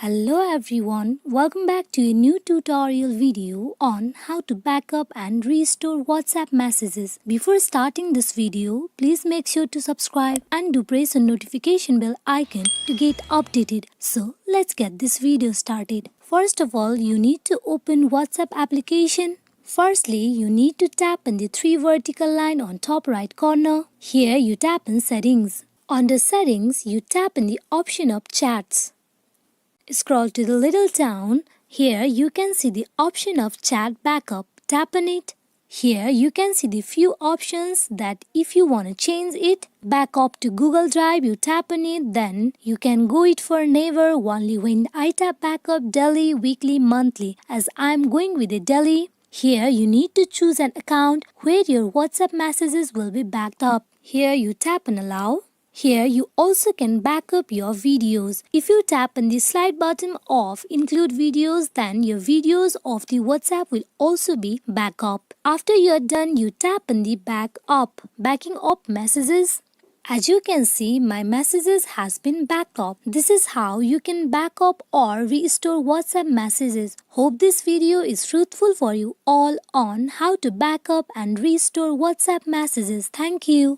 Hello everyone, welcome back to a new tutorial video on how to backup and restore WhatsApp messages. Before starting this video, please make sure to subscribe and do press the notification bell icon to get updated. So let's get this video started. First of all, you need to open WhatsApp application. Firstly, you need to tap on the three vertical line on top right corner. Here you tap on settings. Under settings, you tap on the option of chats. Scroll to the little down. Here you can see the option of chat backup. Tap on it. Here you can see the few options that if you want to change it, backup to Google Drive, you tap on it. Then you can go it for never only when I tap backup daily, weekly, monthly. As I am going with a daily. Here you need to choose an account where your WhatsApp messages will be backed up. Here you tap on allow. Here you also can back up your videos. If you tap on the slide button of include videos, then your videos of the WhatsApp will also be back up. After you are done, you tap on the backing up messages. As you can see, my messages has been backed up. This is how you can back up or restore WhatsApp messages. Hope this video is fruitful for you all on how to back up and restore WhatsApp messages. Thank you.